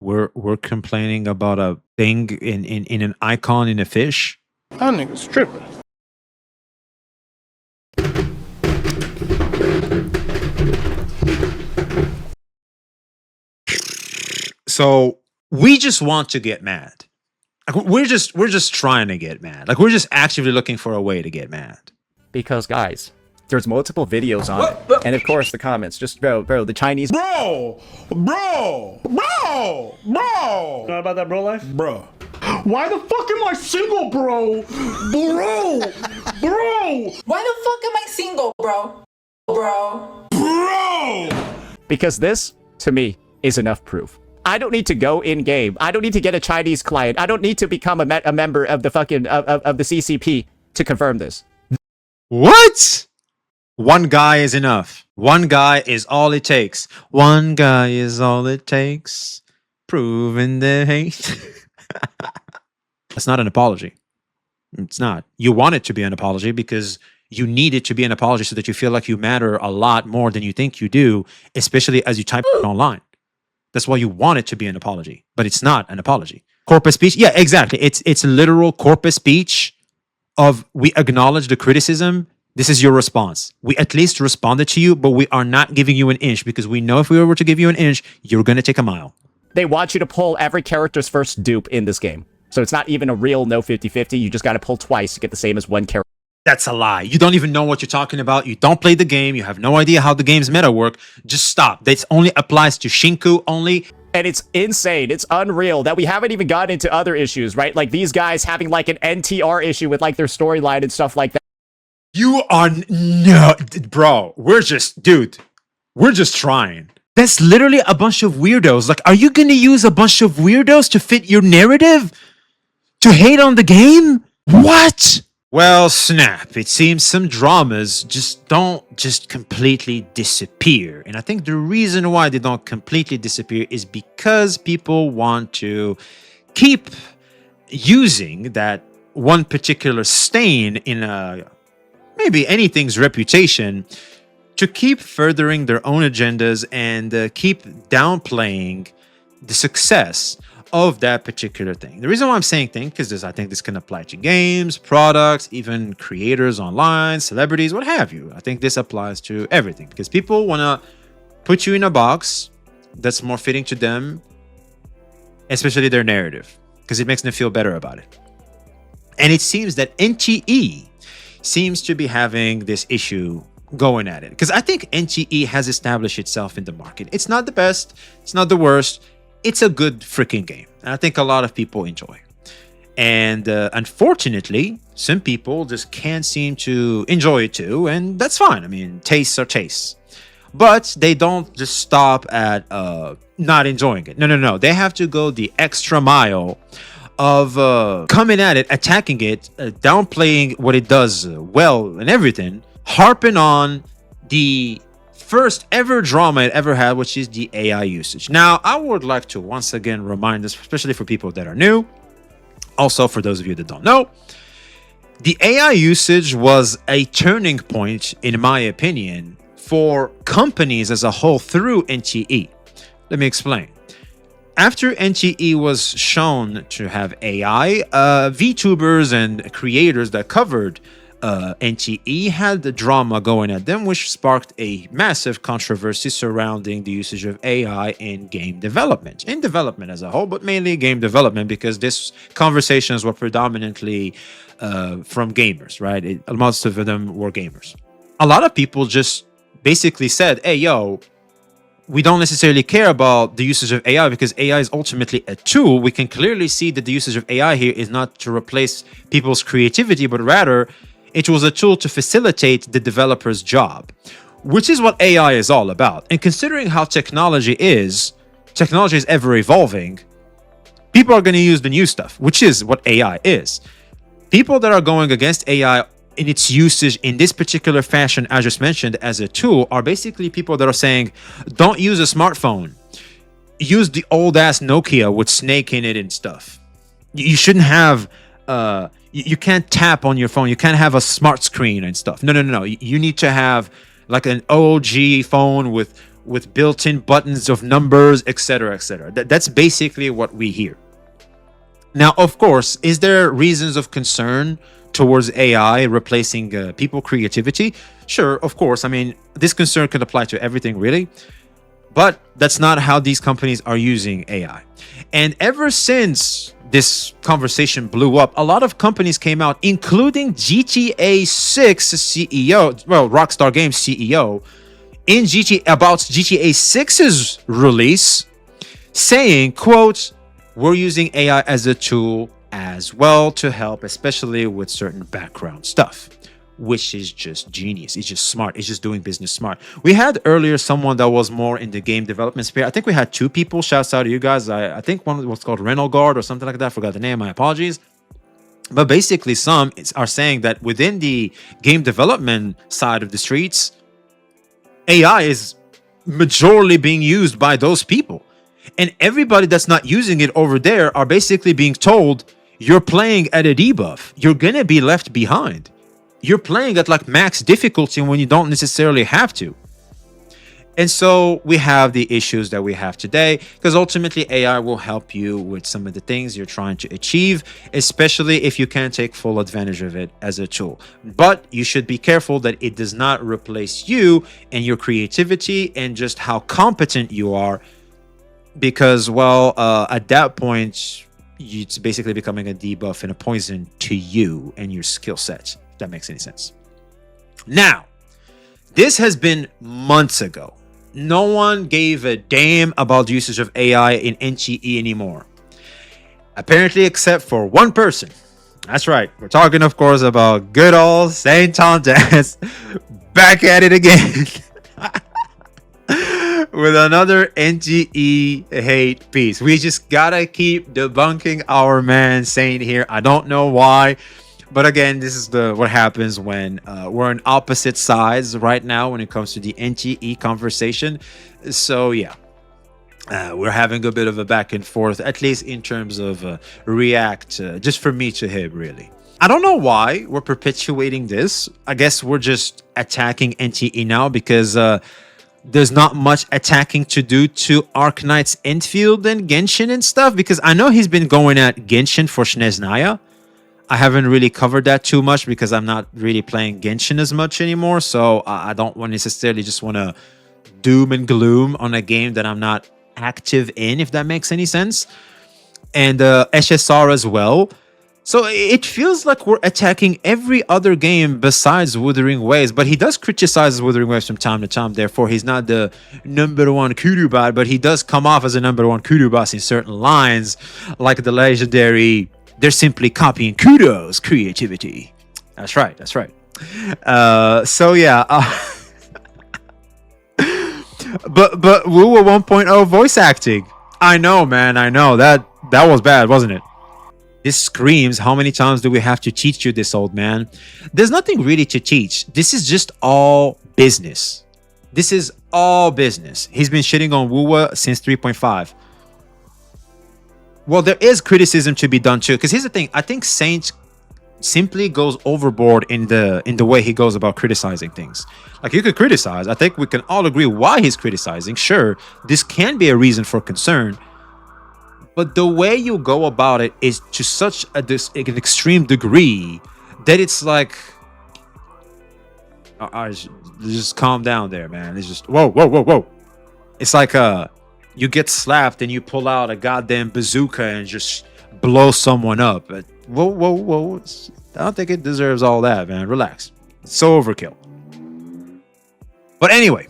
We're complaining about a thing in an icon in a fish. That nigga's tripping. So we just want to get mad. Like, we're just trying to get mad. Like, we're just actively looking for a way to get mad. Because, guys, there's multiple videos on it. And of course, the comments. Just, bro, the Chinese... Bro! Know about that bro life? Bro. Why the fuck am I single, bro? Bro! Why the fuck am I single, bro? Because this, to me, is enough proof. I don't need to go in-game. I don't need to get a Chinese client. I don't need to become a member of the fucking... of the CCP to confirm this. What? One guy is enough. One guy is all it takes. One guy is all it takes. Proving the hate. That's not an apology. It's not. You want it to be an apology because you need it to be an apology so that you feel like you matter a lot more than you think you do, especially as you type online. That's why you want it to be an apology, but it's not an apology. Corpus speech? Yeah, exactly. It's literal corpus speech of we acknowledge the criticism. This is your response. We at least responded to you, but we are not giving you an inch because we know if we were to give you an inch, you're going to take a mile. They want you to pull every character's first dupe in this game. So it's not even a real no 50-50. You just got to pull twice to get the same as one character. That's a lie. You don't even know what you're talking about. You don't play the game. You have no idea how the game's meta work. Just stop. This only applies to Shinku only. And it's insane. It's unreal that we haven't even gotten into other issues, right? Like these guys having like an NTR issue with like their storyline and stuff like that. You are no, bro. We're just, dude. We're just trying. That's literally a bunch of weirdos. Like, are you gonna use a bunch of weirdos to fit your narrative? To hate on the game? What? Well, snap. It seems some dramas don't completely disappear. And I think the reason why they don't completely disappear is because people want to keep using that one particular stain in maybe anything's reputation to keep furthering their own agendas and keep downplaying the success of that particular thing. The reason why I'm saying thing because I think this can apply to games, products, even creators online, celebrities, what have you. I think this applies to everything because people want to put you in a box that's more fitting to them, especially their narrative, because it makes them feel better about it. And it seems that NTE seems to be having this issue going at it because I think NTE has established itself in the market. It's not the best, it's not the worst. It's a good freaking game. And I think a lot of people enjoy. And unfortunately, some people just can't seem to enjoy it too. And that's fine. I mean, tastes are tastes. But they don't just stop at not enjoying it. No. They have to go the extra mile of coming at it, attacking it, downplaying what it does well and everything, harping on the first ever drama it ever had, which is the AI usage. Now, I would like to once again remind this, especially for people that are new, also for those of you that don't know, the AI usage was a turning point, in my opinion, for companies as a whole through NTE. Let me explain. After NTE was shown to have AI, VTubers and creators that covered NTE had the drama going at them, which sparked a massive controversy surrounding the usage of AI in game development, as a whole, but mainly game development, because this conversations were predominantly from gamers, right? Most of them were gamers. A lot of people just basically said, hey, yo, we don't necessarily care about the usage of AI because AI is ultimately a tool. We can clearly see that the usage of AI here is not to replace people's creativity, but rather it was a tool to facilitate the developer's job, which is what AI is all about. And considering how technology is ever evolving, people are going to use the new stuff, which is what AI is. People that are going against AI in its usage in this particular fashion, I just mentioned, as a tool, are basically people that are saying, don't use a smartphone. Use the old-ass Nokia with Snake in it and stuff. You shouldn't have... You can't tap on your phone. You can't have a smart screen and stuff. No. You need to have like an OG phone with with built-in buttons of numbers, etc., etc. That's basically what we hear. Now, of course, is there reasons of concern towards AI replacing people creativity? Sure, of course. I mean, this concern could apply to everything, really. But that's not how these companies are using AI. And ever since this conversation blew up, a lot of companies came out, including GTA 6 CEO, well, Rockstar Games CEO, in about GTA 6's release, saying, quote, "We're using AI as a tool as well to help, especially with certain background stuff," which is just genius. It's just smart. It's just doing business smart. We had earlier someone that was more in the game development sphere. I think we had two people. Shouts out to you guys. I think one was called Renal Guard or something like that. I forgot the name. My apologies. But basically, some are saying that within the game development side of the streets, AI is majorly being used by those people. And everybody that's not using it over there are basically being told, you're playing at a debuff. You're going to be left behind. You're playing at like max difficulty when you don't necessarily have to. And so we have the issues that we have today, because ultimately AI will help you with some of the things you're trying to achieve, especially if you can take full advantage of it as a tool. But you should be careful that it does not replace you and your creativity and just how competent you are, because, well, at that point, it's basically becoming a debuff and a poison to you and your skill set, if that makes any sense. Now, this has been months ago. No one gave a damn about the usage of AI in NTE anymore. Apparently, except for one person. That's right. We're talking, of course, about good old Saint Thomas back at it again. With another NTE hate piece. We just gotta keep debunking our man Saint here. I don't know why. But again, this is what happens when we're on opposite sides right now when it comes to the NTE conversation. So yeah, we're having a bit of a back and forth, at least in terms of react, just from me to him, really. I don't know why we're perpetuating this. I guess we're just attacking NTE now because there's not much attacking to do to Arknight's Enfield and Genshin and stuff. Because I know he's been going at Genshin for Sneznaya. I haven't really covered that too much because I'm not really playing Genshin as much anymore. So I don't necessarily just want to doom and gloom on a game that I'm not active in, if that makes any sense. And SSR as well. So it feels like we're attacking every other game besides Wuthering Waves. But he does criticize Wuthering Waves from time to time. Therefore, he's not the #1 kudu bot. But he does come off as a #1 kudu boss in certain lines. Like the legendary... They're simply copying Kudo's creativity. That's right. That's right. So yeah. But Woo 1.0 voice acting. I know, man. I know that was bad, wasn't it? This screams, how many times do we have to teach you this, old man? There's nothing really to teach. This is just all business. This is all business. He's been shitting on Woo since 3.5. Well, there is criticism to be done too, because here's the thing. I think Saint simply goes overboard in the way he goes about criticizing things. Like, you could criticize. I think we can all agree why he's criticizing. Sure, this can be a reason for concern, but the way you go about it is to such an extreme degree that it's like, just calm down there, man. It's just whoa. It's like you get slapped and you pull out a goddamn bazooka and just blow someone up. But whoa. I don't think it deserves all that, man. Relax. It's so overkill. But anyway,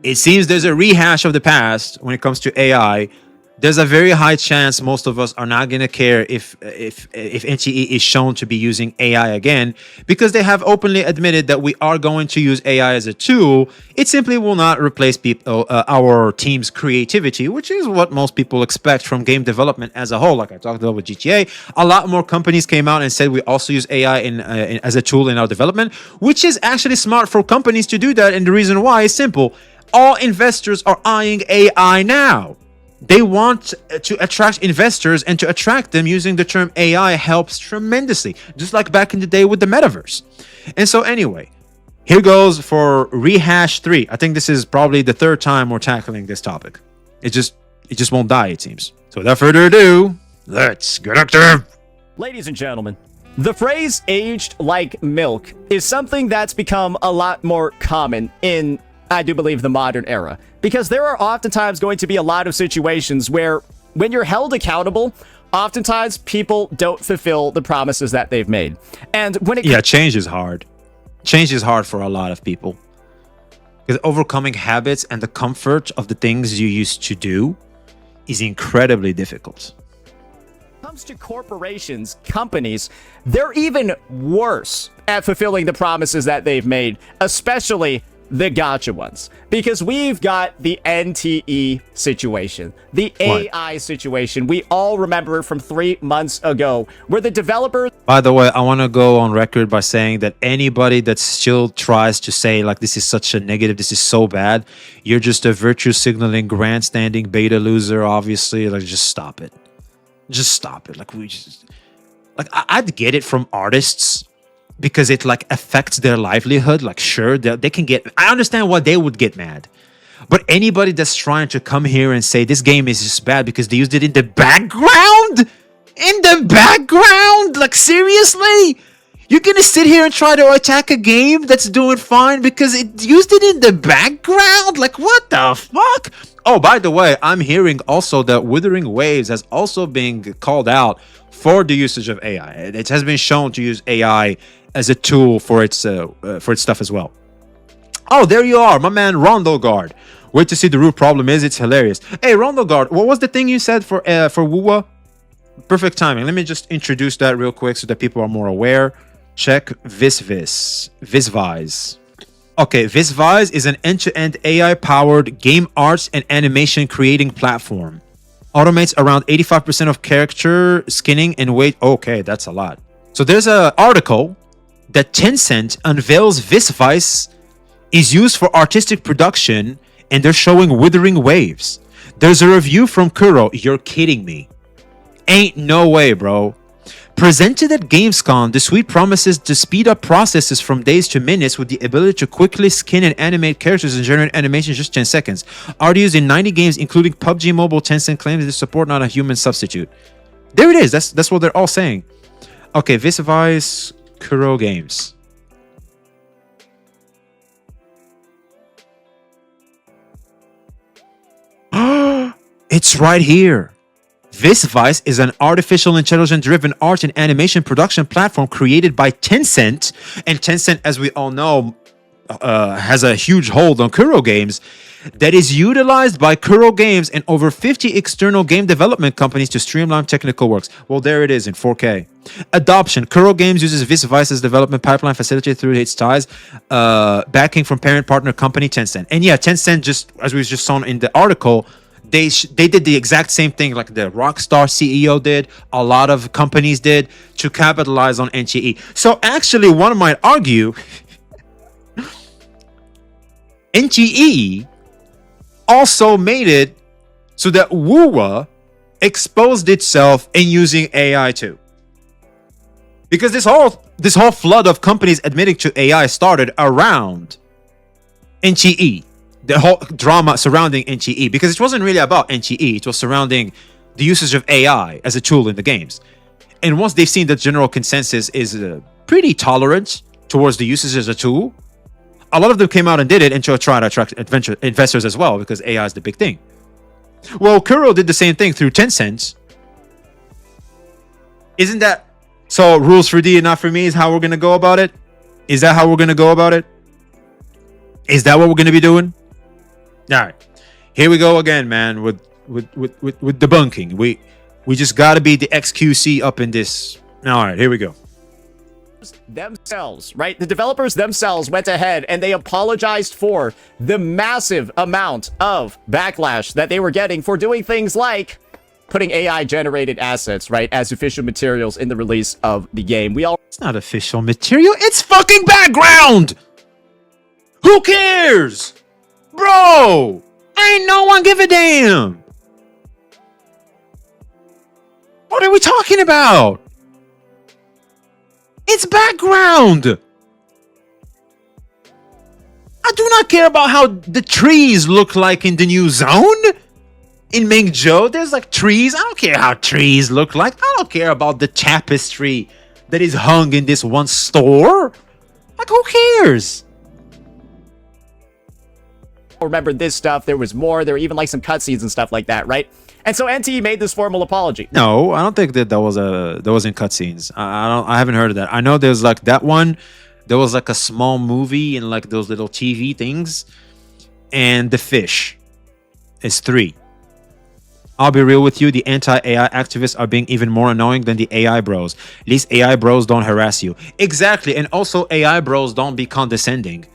it seems there's a rehash of the past when it comes to AI. There's a very high chance most of us are not going to care if NTE is shown to be using AI again, because they have openly admitted that we are going to use AI as a tool. It simply will not replace our team's creativity, which is what most people expect from game development as a whole. Like I talked about with GTA, a lot more companies came out and said we also use AI as a tool in our development, which is actually smart for companies to do that. And the reason why is simple. All investors are eyeing AI now. They want to attract investors, and to attract them, using the term AI helps tremendously, just like back in the day with the metaverse. And so anyway, Here goes for Rehash 3. I think this is probably the third time we're tackling this topic. It just won't die, it seems. So without further ado, let's get active. Ladies and gentlemen, the phrase aged like milk is something that's become a lot more common in, I do believe, the modern era. Because there are oftentimes going to be a lot of situations where when you're held accountable, oftentimes people don't fulfill the promises that they've made. And when it Change is hard. Change is hard for a lot of people. Because overcoming habits and the comfort of the things you used to do is incredibly difficult. comes to corporations, companies, they're even worse at fulfilling the promises that they've made, especially the gacha ones. Because we've got the NTE situation, the AI situation. We all remember from 3 months ago where the developers... By the way, I want to go on record by saying that anybody that still tries to say like this is such a negative, this is so bad, you're just a virtue signaling, grandstanding beta loser, obviously. Like, just stop it. Just stop it. I'd get it from artists because it like affects their livelihood. Like, sure, they can get... I understand why they would get mad. But anybody that's trying to come here and say this game is just bad because they used it in the background? In the background? Like, seriously? You're gonna sit here and try to attack a game that's doing fine because it used it in the background? Like, what the fuck? Oh, by the way, I'm hearing also that Withering Waves has also been called out for the usage of AI. It has been shown to use AI as a tool for its stuff as well. Oh, there you are, my man Rondogard. Wait to see the root problem is. It's hilarious. Hey, Rondogard, what was the thing you said for Wuwa? Perfect timing. Let me just introduce that real quick so that people are more aware. Check Visvis. Okay, Visvis is an end-to-end AI-powered game arts and animation creating platform. Automates around 85% of character skinning and weight. Okay, that's a lot. So there's an article that Tencent unveils Visvis is used for artistic production, and they're showing Withering Waves. There's a review from Kuro. You're kidding me. Ain't no way, bro. Presented at Gamescom, the suite promises to speed up processes from days to minutes with the ability to quickly skin and animate characters and generate animations in just 10 seconds. Already used in 90 games, including PUBG Mobile. Tencent claims to support, not a human substitute. There it is. That's what they're all saying. Okay, Visvis Kuro Games. It's right here. Visvis is an artificial intelligence-driven art and animation production platform created by Tencent. And Tencent, as we all know, has a huge hold on Kuro Games that is utilized by Kuro Games and over 50 external game development companies to streamline technical works. Well, there it is in 4K. Adoption. Kuro Games uses Visvis's development pipeline facilitated through its ties, backing from parent partner company Tencent. And yeah, Tencent, just as we just saw in the article, they did the exact same thing like the Rockstar CEO did, a lot of companies did, to capitalize on NTE. So actually, one might argue NTE also made it so that Wuwa exposed itself in using AI too. Because this whole flood of companies admitting to AI started around NTE. The whole drama surrounding NTE, because it wasn't really about NTE, it was surrounding the usage of AI as a tool in the games. And once they've seen that general consensus is pretty tolerant towards the usage as a tool, a lot of them came out and did it and try to attract investors as well, because AI is the big thing. Well, Kuro did the same thing through Tencent. Isn't that... So, rules for D and not for me is how we're going to go about it? Is that how we're going to go about it? Is that what we're going to be doing? All right, here we go again, man. With debunking, we just got to be the XQC up in this. All right, here we go. Themselves, right? The developers themselves went ahead and they apologized for the massive amount of backlash that they were getting for doing things like putting AI generated assets, right, as official materials in the release of the game. It's not official material. It's fucking background. Who cares? Bro, ain't no one give a damn. What are we talking about? It's background. do not care about how the trees look like in the new zone. In Mingzhou, there's like trees. I don't care how trees look like. I don't care about the tapestry that is hung in this one store. Like, who cares? Remember this stuff. There was more. There were even like some cutscenes and stuff like that, right? And so NTE made this formal apology. No, I don't think that was in cutscenes. I haven't heard of that. I know there's like that one. There was like a small movie and like those little TV things, and the fish is 3. I'll be real with you, the anti-AI activists are being even more annoying than the AI bros. At least AI bros don't harass you. Exactly, and also AI bros don't be condescending.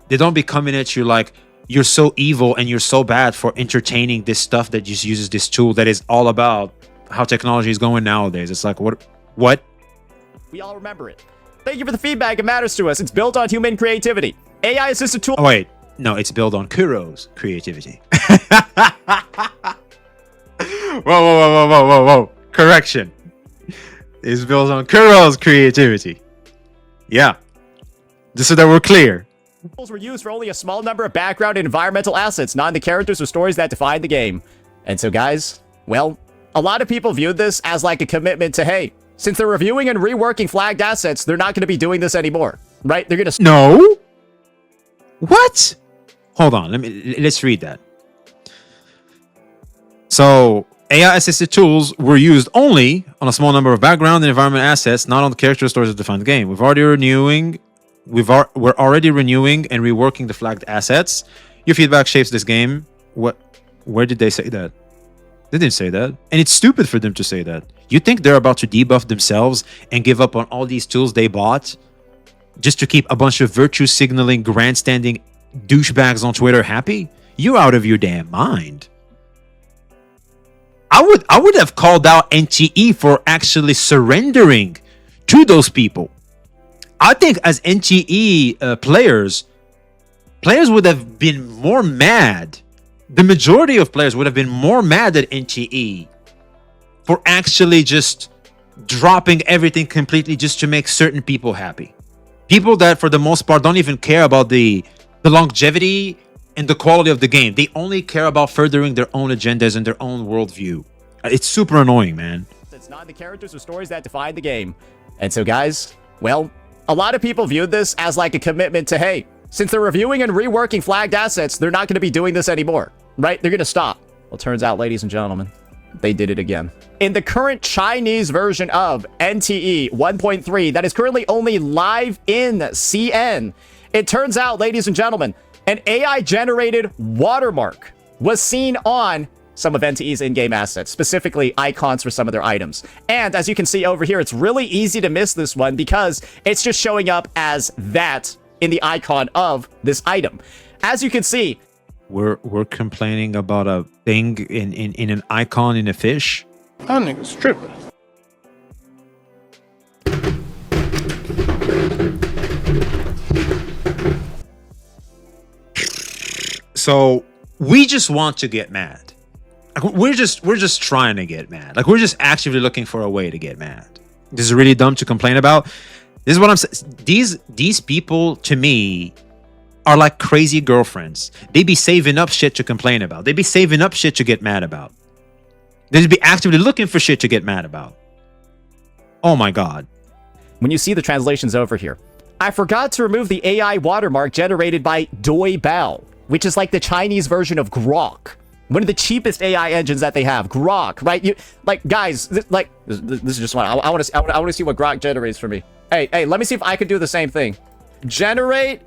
They don't be coming at you like, you're so evil and you're so bad for entertaining this stuff that just uses this tool that is all about how technology is going nowadays. It's like, what? We all remember it. Thank you for the feedback. It matters to us. It's built on human creativity. AI-assisted tool... Oh, wait. No, it's built on Kuro's creativity. Whoa. Correction. It's built on Kuro's creativity. Yeah. Just so that we're clear. Tools were used for only a small number of background and environmental assets, not in the characters or stories that define the game. And so, guys, well, a lot of people viewed this as like a commitment to, hey, since they're reviewing and reworking flagged assets, they're not going to be doing this anymore, right? They're going to... No? What? Hold on. Let's read that. So, AI-assisted tools were used only on a small number of background and environment assets, not on the character stories that define the game. We're already renewing and reworking the flagged assets. Your feedback shapes this game. What? Where did they say that? They didn't say that. And it's stupid for them to say that. You think they're about to debuff themselves and give up on all these tools they bought just to keep a bunch of virtue signaling, grandstanding douchebags on Twitter happy? You're out of your damn mind. I would have called out NTE for actually surrendering to those people. I think as NTE players would have been more mad. The majority of players would have been more mad at NTE for actually just dropping everything completely just to make certain people happy. People that, for the most part, don't even care about the longevity and the quality of the game. They only care about furthering their own agendas and their own worldview. It's super annoying, man. It's not the characters or stories that define the game. And so, guys, well, a lot of people viewed this as like a commitment to, hey, since they're reviewing and reworking flagged assets, they're not going to be doing this anymore, right? They're going to stop. Well, turns out, ladies and gentlemen, they did it again. In the current Chinese version of NTE 1.3 that is currently only live in CN, it turns out, ladies and gentlemen, an AI-generated watermark was seen on some of NTE's in-game assets, specifically icons for some of their items. And as you can see over here, it's really easy to miss this one because it's just showing up as that in the icon of this item. As you can see, we're complaining about a thing in an icon in a fish. That nigga's tripping. So we just want to get mad. Like, we're just trying to get mad. Like, we're just actively looking for a way to get mad. This is really dumb to complain about. This is what I'm saying. These people, to me, are like crazy girlfriends. They be saving up shit to complain about. They be saving up shit to get mad about. They be actively looking for shit to get mad about. Oh my god. when you see the translations over here, I forgot to remove the AI watermark generated by Doi Bao, which is like the Chinese version of Grok. One of the cheapest AI engines that they have, Grok, right? You like, guys, this is just one. I want to see what Grok generates for me. Hey, let me see if I can do the same thing. Generate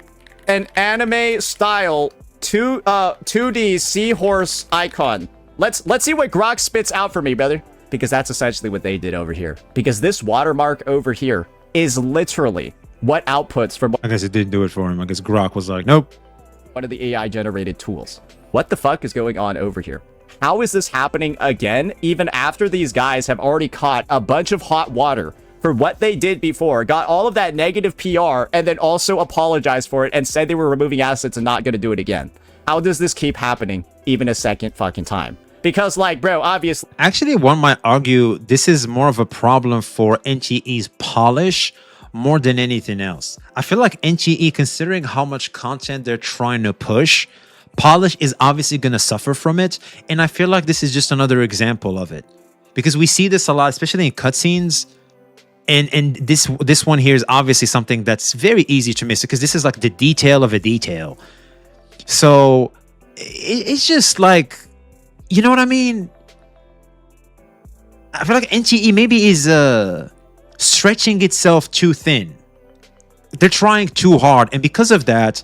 an anime style 2D seahorse icon. Let's see what Grok spits out for me, brother. Because that's essentially what they did over here. Because this watermark over here is literally what outputs from. I guess it didn't do it for him. I guess Grok was like, nope. One of the AI generated tools. What the fuck is going on over here? How is this happening again, even after these guys have already caught a bunch of hot water for what they did before, got all of that negative PR, and then also apologized for it and said they were removing assets and not going to do it again? How does this keep happening even a second fucking time? Because, like, bro, obviously... Actually, one might argue this is more of a problem for NTE's polish more than anything else. I feel like NTE, considering how much content they're trying to push, polish is obviously going to suffer from it. And I feel like this is just another example of it, because we see this a lot, especially in cutscenes. And this one here is obviously something that's very easy to miss, because this is like the detail of a detail. So it's just like, you know what I mean? I feel like NTE maybe is stretching itself too thin. They're trying too hard, and because of that,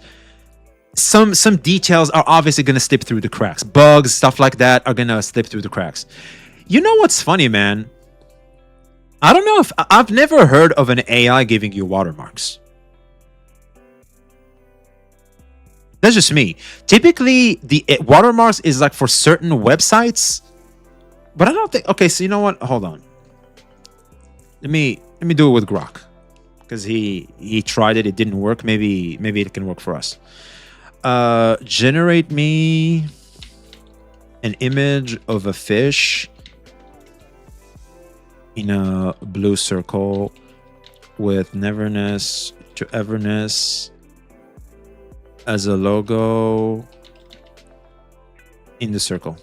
some details are obviously going to slip through the cracks. Bugs, stuff like that are going to slip through the cracks. You know what's funny, man? I don't know if I've never heard of an AI giving you watermarks. That's just me. Typically, the watermarks is like for certain websites, but I don't think. Okay, so you know what? Hold on. Let me do it with Grok, because he tried it. It didn't work. Maybe it can work for us. Generate me an image of a fish in a blue circle with neverness to everness as a logo in the circle.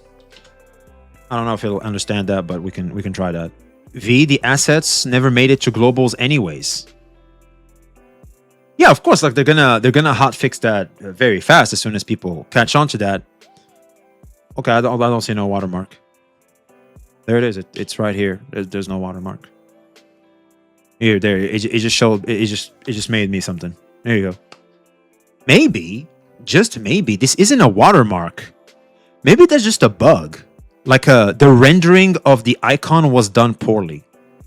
I don't know if he'll understand that, but we can try that. The assets never made it to globals anyways. Yeah, of course, like they're gonna hotfix that very fast as soon as people catch on to that. Okay, I don't see no watermark. There it is. It's right here. There's no watermark. Here, there. It just showed. It just made me something. There you go. Maybe, just maybe, this isn't a watermark. Maybe that's just a bug. Like the rendering of the icon was done poorly.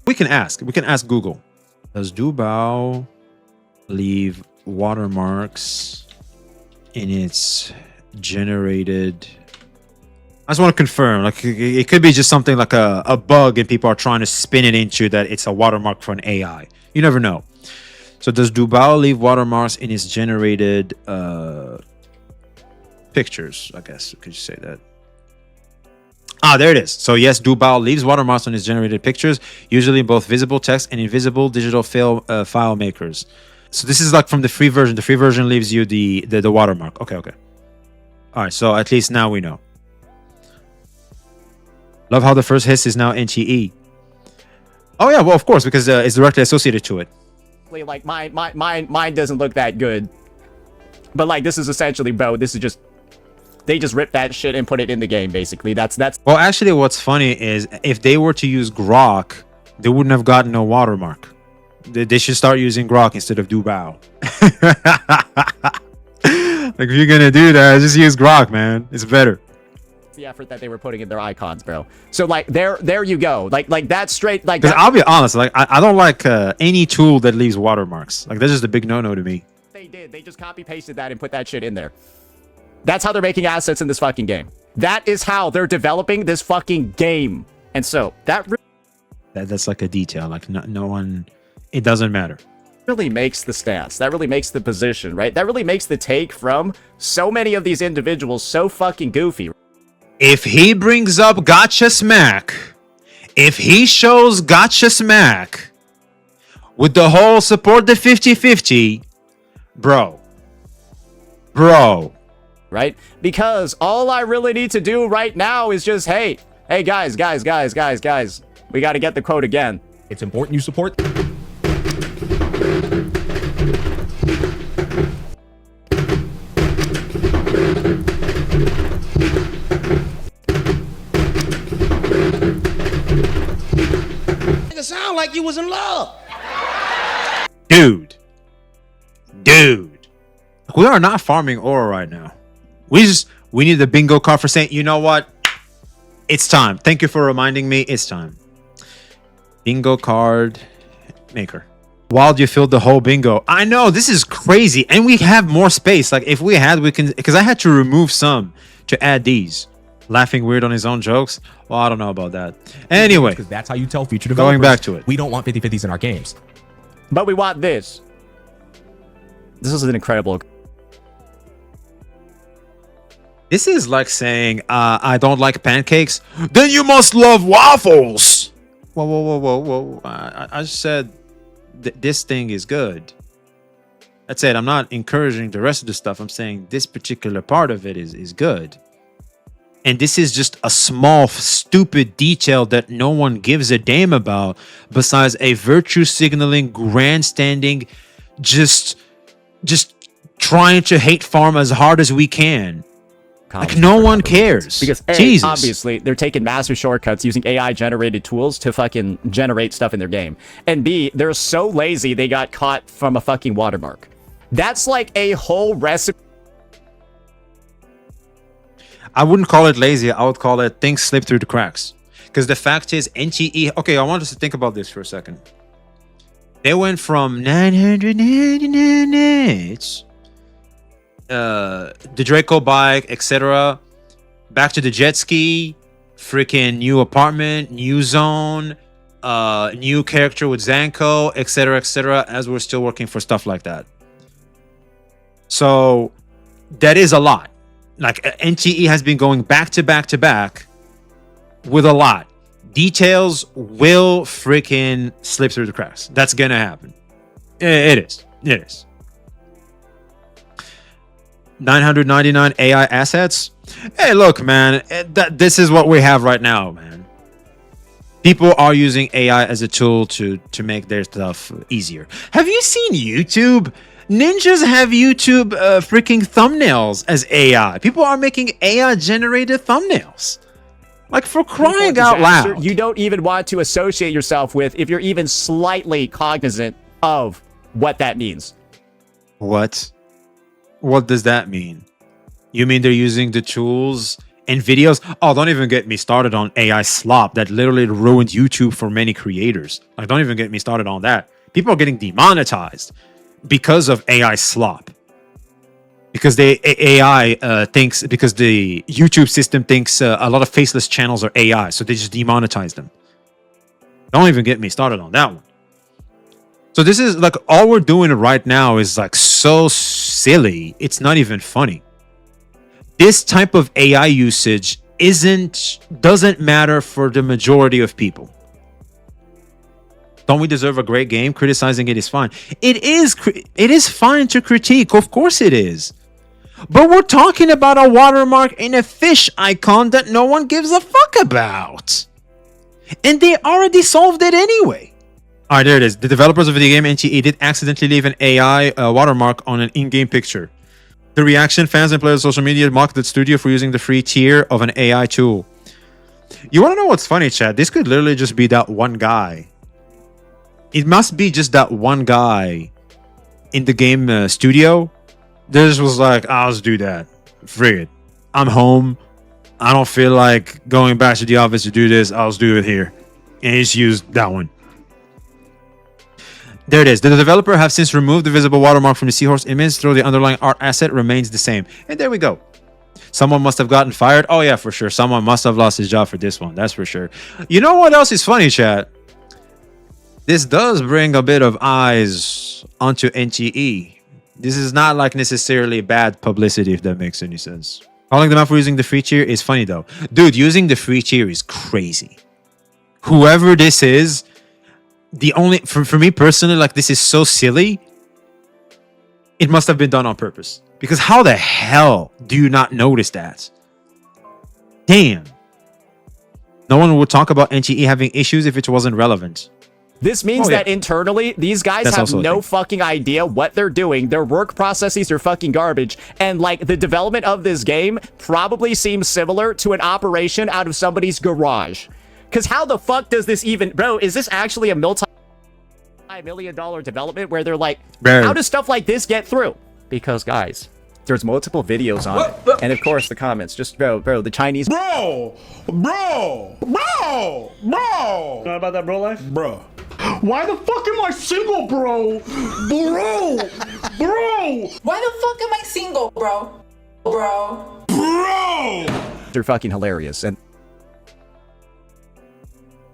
We can ask Google. Does Dubao leave watermarks in its generated? I just want to confirm. Like, it could be just something like a bug, and people are trying to spin it into that it's a watermark for an AI. You never know. So does Dubao leave watermarks in its generated pictures? I guess could you say that? Ah, there it is. So yes, Dubao leaves watermarks on its generated pictures, usually in both visible text and invisible digital file makers. So this is like from the free version. The free version leaves you the watermark. Okay. All right. So at least now we know. Love how the first hiss is now NTE. Oh yeah, well of course, because it's directly associated to it. Like mine doesn't look that good, but like this is essentially this is just, they just ripped that shit and put it in the game. Basically, that's. Well, actually, what's funny is if they were to use Grok, they wouldn't have gotten no watermark. They should start using Grok instead of Dubao. Like, if you're gonna do that, just use Grok, man. It's better. The effort that they were putting in their icons, bro. So like there you go. Like that's straight. Like, because I'll be honest, like I don't like any tool that leaves watermarks. Like, that's just a big no-no to me. They just copy pasted that and put that shit in there. That's how they're making assets in this fucking game. That is how they're developing this fucking game. And so that's like a detail. Like no one, it doesn't matter. Really makes the stance. That really makes the position, right? That really makes the take from so many of these individuals so fucking goofy. If he brings up Gacha Smack, if he shows Gacha Smack with the whole support the 50-50, bro. Right? Because all I really need to do right now is just, hey guys, we got to get the quote again. It's important you support. It sound like you was in love. Dude. We are not farming ore right now. We need the bingo card for saying, you know what? It's time. Thank you for reminding me. It's time. Bingo card maker. Wild, you filled the whole bingo. I know, this is crazy. And we have more space. Like, if we had, we can, because I had to remove some to add these. Laughing weird on his own jokes. Well, I don't know about that. Anyway, Because that's how you tell future developers. going back to it. We don't want 50-50s in our games. But we want this. This is an incredible. This is like saying, I don't like pancakes. Then you must love waffles. Whoa. I just said this thing is good. That's it. I'm not encouraging the rest of the stuff. I'm saying this particular part of it is good. And this is just a small, stupid detail that no one gives a damn about, besides a virtue signaling, grandstanding, just trying to hate farm as hard as we can. Like, no one cares. Because Jesus. Obviously, they're taking massive shortcuts using AI-generated tools to fucking generate stuff in their game. And B, they're so lazy they got caught from a fucking watermark. That's like a whole recipe. I wouldn't call it lazy. I would call it things slip through the cracks. Because the fact is, NTE... Okay, I want us to think about this for a second. They went from 999 nits, the Draco bike, etc., back to the jet ski, freaking new apartment, new zone, new character with Zanko, etc., as we're still working for stuff like that. So that is a lot. Like, NTE has been going back to back to back with a lot. Details will freaking slip through the cracks. That's gonna happen. It is. 999 AI assets. Hey, look, man. This is what we have right now, man. People are using AI as a tool to make their stuff easier. Have you seen YouTube? Ninjas have YouTube freaking thumbnails as AI. People are making AI generated thumbnails. Like, for crying out loud. You don't even want to associate yourself with if you're even slightly cognizant of what that means. What? What does that mean? You mean they're using the tools and videos? Oh, don't even get me started on AI slop that literally ruined YouTube for many creators. Like, don't even get me started on that. People are getting demonetized because of AI slop. Because the AI thinks, because the YouTube system thinks a lot of faceless channels are AI, so they just demonetize them. Don't even get me started on that one. So this is like, all we're doing right now is like so silly, it's not even funny. This type of AI usage doesn't matter for the majority of people. Don't we deserve a great game? Criticizing it is fine. It is fine to critique, of course it is. But we're talking about a watermark in a fish icon that no one gives a fuck about. And they already solved it anyway. All right, there it is. The developers of the game NTE did accidentally leave an AI watermark on an in-game picture. The reaction, fans and players on social media mocked the studio for using the free tier of an AI tool. You want to know what's funny, chat? This could literally just be that one guy. It must be just that one guy in the game studio. This was like, I'll just do that. Frig it. I'm home. I don't feel like going back to the office to do this. I'll just do it here. And just use that one. There it is. The developer have since removed the visible watermark from the seahorse image, though the underlying art asset remains the same. And there we go. Someone must have gotten fired. Oh yeah, for sure. Someone must have lost his job for this one. That's for sure. You know what else is funny, chat? This does bring a bit of eyes onto NTE. This is not like necessarily bad publicity, if that makes any sense. Calling them out for using the free tier is funny though. Dude, using the free tier is crazy. Whoever this is, for me personally, like, this is so silly. It must have been done on purpose. Because how the hell do you not notice that? Damn. No one would talk about NTE having issues if it wasn't relevant. This means that internally, these guys have no fucking idea what they're doing. Their work processes are fucking garbage. And, like, the development of this game probably seems similar to an operation out of somebody's garage. Because how the fuck does this even... Bro, is this actually a multi-million-dollar development where they're like, how does stuff like this get through? Because, guys, there's multiple videos on it. And, of course, the comments. Just, bro, the Chinese... Bro! Not about that bro life? Bro. Why the fuck am I single, bro? Bro! Why the fuck am I single, bro? Bro! They're fucking hilarious. And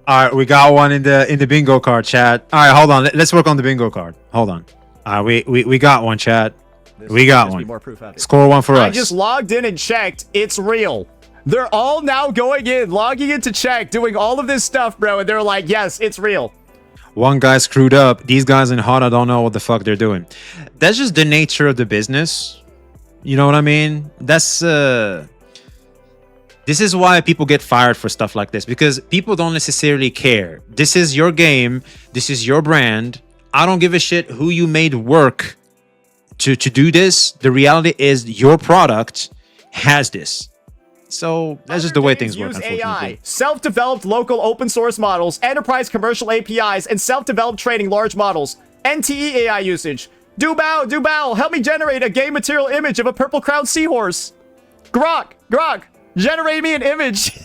all right, we got one in the bingo card, chat. All right, hold on. Let's work on the bingo card. Hold on. All right, we got one, chat. We got one. Score one for us. I just logged in and checked. It's real. They're all now going in, logging in to check, doing all of this stuff, bro. And they're like, yes, it's real. one guy screwed up. These guys in HANA don't know what the fuck they're doing. That's just the nature of the business. You know what I mean? That's this is why people get fired for stuff like this, because people don't necessarily care. This is your game. This is your brand. I don't give a shit who you made work to do this. The reality is your product has this. So that's just the way things work, unfortunately. AI, self-developed local open source models, enterprise commercial APIs, and self-developed training large models. NTE AI usage. Dubao, help me generate a game material image of a purple crowned seahorse. Grok, generate me an image.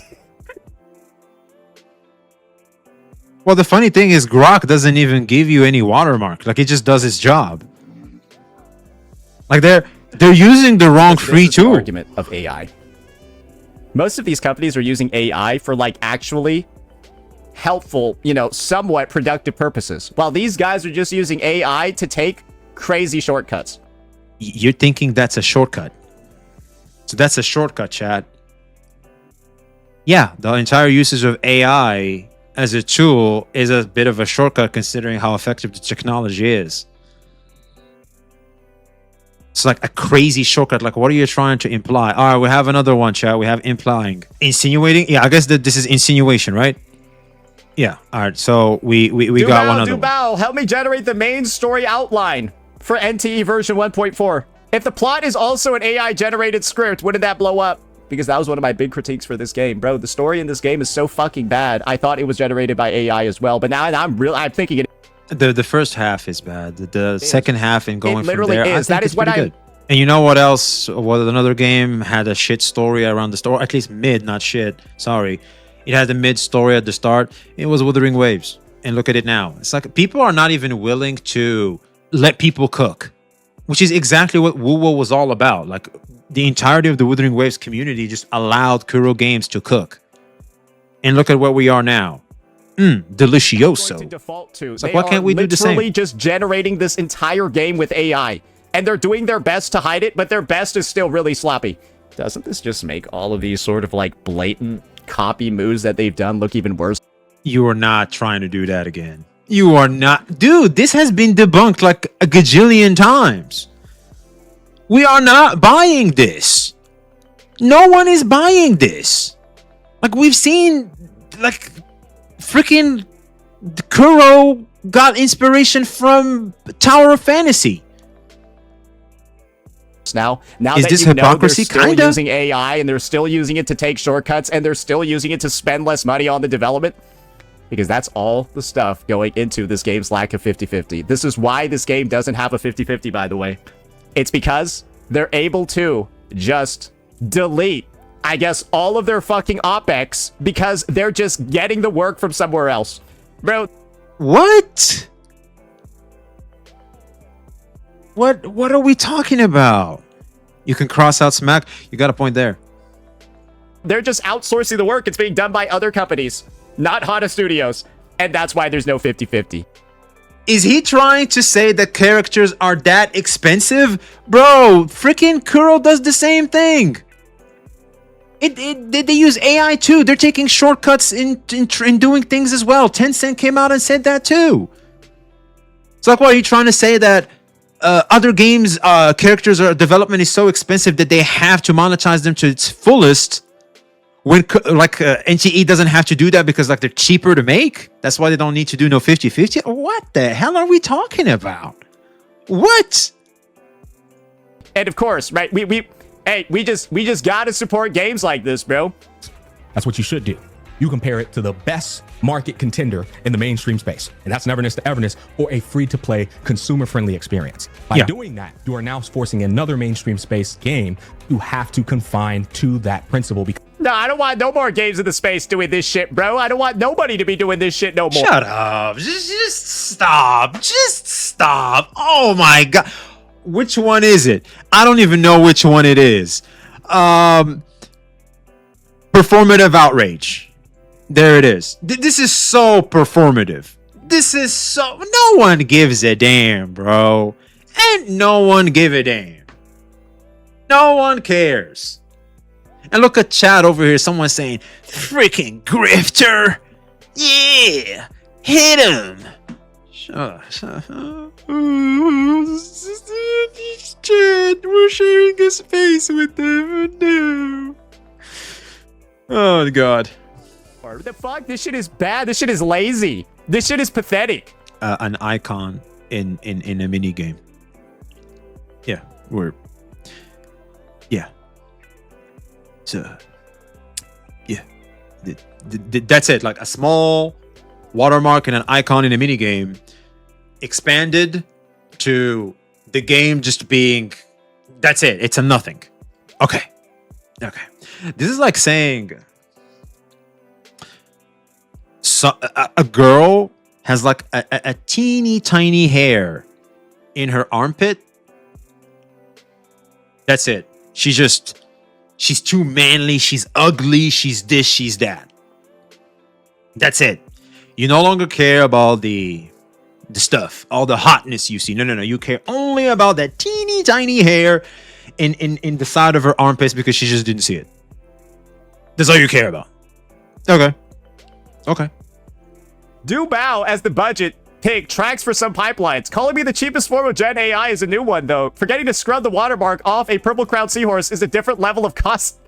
Well, the funny thing is Grok doesn't even give you any watermark. Like, it just does its job. Like, they're using the wrong free tool. Argument of AI. Most of these companies are using AI for, like, actually helpful, you know, somewhat productive purposes, while these guys are just using AI to take crazy shortcuts. You're thinking that's a shortcut. So that's a shortcut, chat. Yeah, the entire usage of AI as a tool is a bit of a shortcut considering how effective the technology is. It's like a crazy shortcut. Like, what are you trying to imply? All right, we have another one, chat. We have implying. Insinuating? Yeah, I guess that this is insinuation, right? Yeah. All right, so we got one other one. Help me generate the main story outline for NTE version 1.4. If the plot is also an AI-generated script, wouldn't that blow up? Because that was one of my big critiques for this game. Bro, the story in this game is so fucking bad. I thought it was generated by AI as well, but now I'm thinking it. The first half is bad. The second half and going from there, I think that is what I. Good. And you know what else? Well, another game had a shit story around the story, at least mid, not shit. Sorry, it had a mid story at the start. It was Wuthering Waves, and look at it now. It's like people are not even willing to let people cook, which is exactly what WoWo was all about. Like, the entirety of the Wuthering Waves community just allowed Kuro Games to cook, and look at where we are now. Delicioso. It's like, why can't we do the same? Literally just generating this entire game with AI, and they're doing their best to hide it, but their best is still really sloppy. Doesn't this just make all of these sort of like blatant copy moves that they've done look even worse? You are not trying to do that again. You are not. Dude, this has been debunked like a gajillion times. We are not buying this. No one is buying this. Like, we've seen, like, freaking Kuro got inspiration from Tower of Fantasy. Now is that this you hypocrisy? Know they're still Kinda using AI, and they're still using it to take shortcuts, and they're still using it to spend less money on the development, because that's all the stuff going into this game's lack of 50-50. This is why this game doesn't have a 50-50, by the way. It's because they're able to just delete, I guess, all of their fucking OpEx because they're just getting the work from somewhere else. Bro. What? What are we talking about? You can cross out Smack. You got a point there. They're just outsourcing the work. It's being done by other companies, not HANA Studios. And that's why there's no 50-50. Is he trying to say that characters are that expensive? Bro, freaking Kuro does the same thing. They use AI too. They're taking shortcuts in doing things as well. Tencent came out and said that too. It's like, what are you trying to say, that other games characters development is so expensive that they have to monetize them to its fullest, when NTE doesn't have to do that because, like, they're cheaper to make? That's why they don't need to do no 50-50? What the hell are we talking about? What? And of course, right, we just gotta support games like this, bro. That's what you should do. You compare it to the best market contender in the mainstream space, and that's neverness to everness, for a free-to-play, consumer-friendly experience. By doing that, you are now forcing another mainstream space game to have to confine to that principle. No, I don't want no more games in the space doing this shit, bro. I don't want nobody to be doing this shit no more. Shut up. Just stop. Just stop. Oh my god. Which one is it? I don't even know which one it is. Performative outrage. There it is. This is so performative. This is so... No one gives a damn, bro. Ain't no one give a damn. No one cares. And look at chat over here. Someone saying, freaking grifter. Yeah. Hit him. Chat, we're sharing a space with them. No. Oh god. What the fuck? This shit is bad. This shit is lazy. This shit is pathetic. An icon in a mini game. Yeah, so yeah, that's it. Like a small watermark and an icon in a mini game expanded to the game just being, that's it. It's a nothing. Okay. This is like saying a girl has like a teeny tiny hair in her armpit. That's it. She's too manly. She's ugly. She's this. She's that. That's it. You no longer care about the stuff, all the hotness you see. No. You care only about that teeny tiny hair in the side of her armpits because she just didn't see it. That's all you care about. Okay. Do bow as the budget pick tracks for some pipelines. Calling me the cheapest form of Gen AI is a new one, though. Forgetting to scrub the watermark off a purple crowned seahorse is a different level of cost.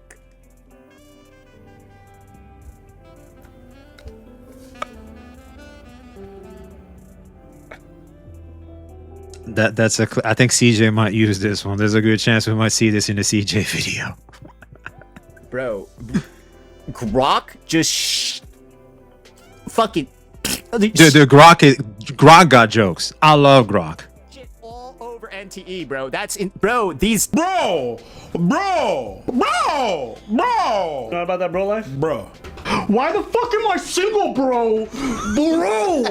That's I think CJ might use this one. There's a good chance we might see this in the CJ video. Bro, Grok just fucking... Dude, Grok got jokes. I love Grok. Shit all over NTE, bro. That's in... Bro, these... Bro! Know about that bro life? Bro. Why the fuck am I single, bro? Bro!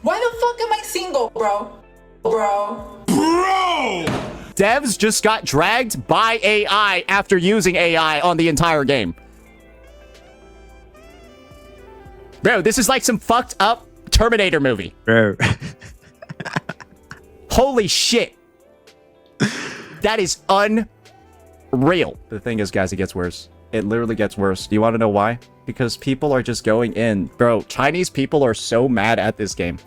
Why the fuck am I single, bro? Devs just got dragged by AI after using AI on the entire game. Bro, this is like some fucked up Terminator movie. Bro. Holy shit. That is unreal. The thing is, guys, it gets worse. It literally gets worse. Do you want to know why? Because people are just going in. Bro, Chinese people are so mad at this game.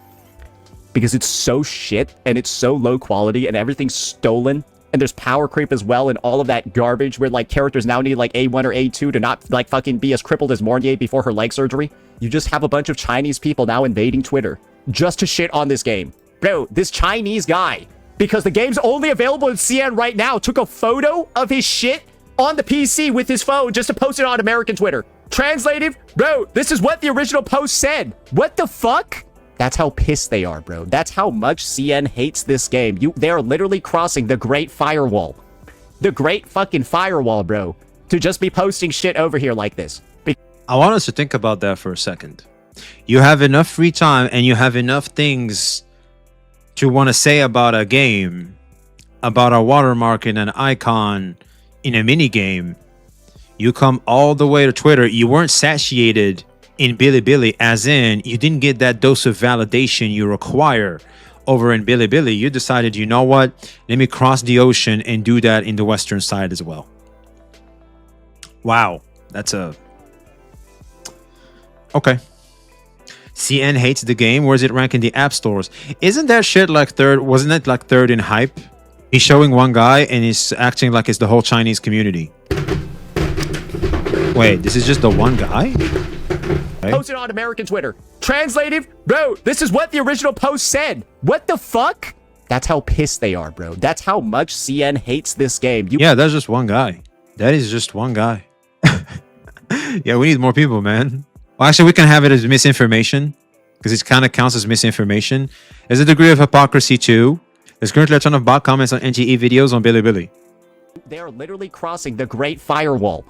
Because it's so shit, and it's so low quality, and everything's stolen. And there's power creep as well, and all of that garbage where, like, characters now need, like, A1 or A2 to not, like, fucking be as crippled as Mornier before her leg surgery. You just have a bunch of Chinese people now invading Twitter just to shit on this game. Bro, this Chinese guy, because the game's only available in CN right now, took a photo of his shit on the PC with his phone just to post it on American Twitter. Translated, bro, this is what the original post said. What the fuck? That's how pissed they are, bro. That's how much CN hates this game. They are literally crossing the great firewall. The great fucking firewall, bro. To just be posting shit over here like this. I want us to think about that for a second. You have enough free time and you have enough things to want to say about a game, about a watermark and an icon in a mini game. You come all the way to Twitter. You weren't satiated in Bilibili, as in you didn't get that dose of validation you require over in Bilibili. You decided, you know what? Let me cross the ocean and do that in the Western side as well. Wow. That's a... Okay. CN hates the game. Where's it rank in the app stores? Isn't that shit like third? Wasn't it like third in hype? He's showing one guy and he's acting like it's the whole Chinese community. Wait, this is just the one guy? Okay. Posted on American Twitter. Translated, bro, this is what the original post said. What the fuck? That's how pissed they are, bro. That's how much CN hates this game. Yeah, that's just one guy. That is just one guy. Yeah, we need more people, man. Well, actually, we can have it as misinformation because it kind of counts as misinformation. There's a degree of hypocrisy too. There's currently a ton of bot comments on NTE videos on Bilibili. They are literally crossing the great firewall.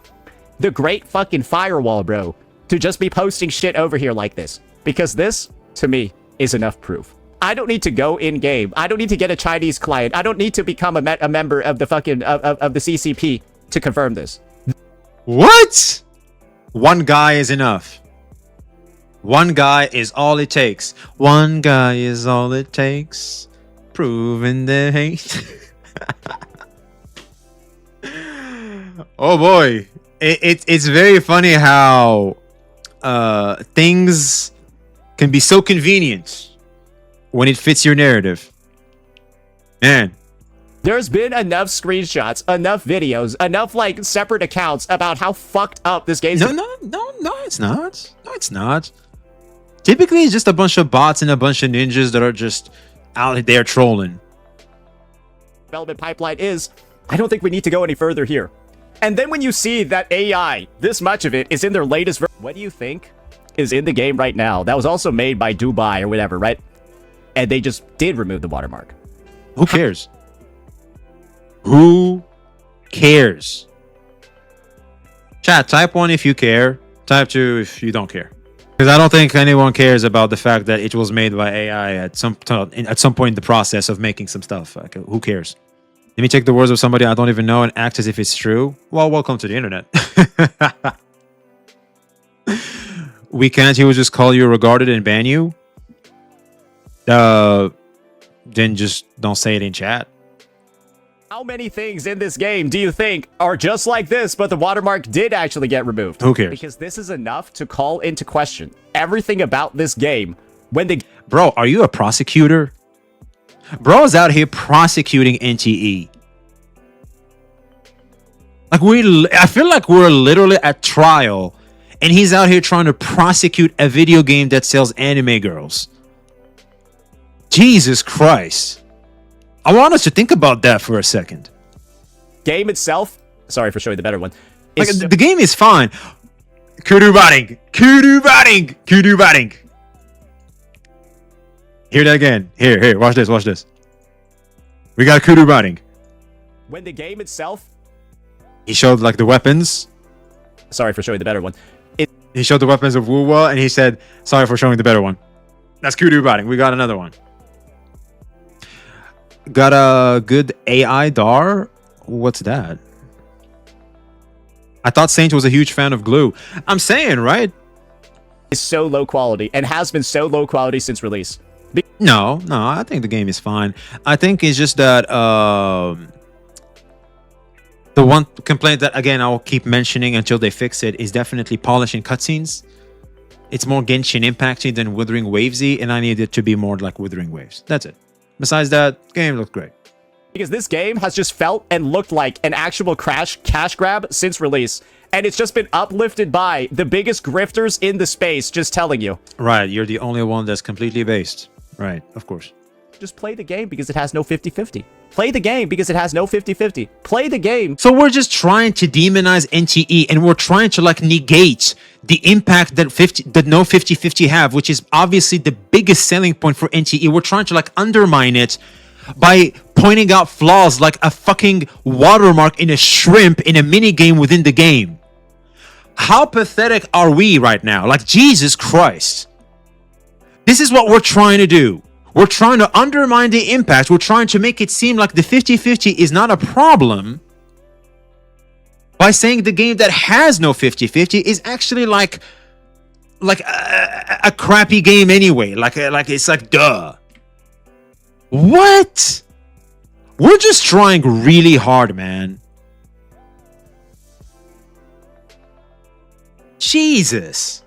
The great fucking firewall, bro. To just be posting shit over here like this. Because this, to me, is enough proof. I don't need to go in-game. I don't need to get a Chinese client. I don't need to become a member of the fucking, of the CCP to confirm this. What? One guy is enough. One guy is all it takes. One guy is all it takes. Proving the hate. Oh boy. It's very funny how things can be so convenient when it fits your narrative. Man, There's been enough screenshots, enough videos, enough like separate accounts about how fucked up this game's no, it's not. No, it's not. Typically, it's just a bunch of bots and a bunch of ninjas that are just out there trolling. development pipeline is. I don't think we need to go any further here. And then when you see that AI, this much of it is in their latest version, what do you think is in the game right now? That was also made by Dubai or whatever, right? And they just did remove the watermark. Who cares? Who cares? Chat, type 1 if you care. Type 2 if you don't care. Because I don't think anyone cares about the fact that it was made by AI at some point in the process of making some stuff. Like, who cares? Let me take the words of somebody I don't even know and act as if it's true. Well, welcome to the internet. We can't. He would just call you regarded and ban you. Then just don't say it in chat. How many things in this game do you think are just like this, but the watermark did actually get removed? Who cares? Because this is enough to call into question everything about this game when the... Bro, are you a prosecutor? Bro's out here prosecuting NTE. Like I feel like we're literally at trial, and he's out here trying to prosecute a video game that sells anime girls. Jesus Christ. I want us to think about that for a second. game itself... Sorry for showing the better one. Like, Is the game is fine. Kudu batting. Kudu batting. Kudu batting. Hear that again. Here. Watch this. Watch this. We got kudu batting. when the game itself... He showed like the weapons. Sorry for showing the better one. He showed the weapons of Wuwa, and he said, sorry for showing the better one. That's kudu batting. We got another one. Got a good AI Dar? What's that? I thought Saint was a huge fan of Glue. I'm saying, right? Is so low quality and has been so low quality since release. No, I think the game is fine. I think it's just that the one complaint that, again, I'll keep mentioning until they fix it is definitely polishing cutscenes. It's more Genshin Impacty than Withering Wavesy, and I need it to be more like Withering Waves. That's it. Besides that, game looked great. Because this game has just felt and looked like an actual cash grab since release. And it's just been uplifted by the biggest grifters in the space, just telling you. Right, you're the only one that's completely based. Right, of course. Just play the game because it has no 50-50. Play the game because it has no 50-50. Play the game. So we're just trying to demonize NTE, and we're trying to like negate the impact that no 50-50 have, which is obviously the biggest selling point for NTE. We're trying to like undermine it by pointing out flaws like a fucking watermark in a shrimp in a mini game within the game. How pathetic are we right now? Like, Jesus Christ. This is what we're trying to do. We're trying to undermine the impact. We're trying to make it seem like the 50-50 is not a problem by saying the game that has no 50-50 is actually like a crappy game anyway. Like it's like, duh. What? We're just trying really hard, man. Jesus.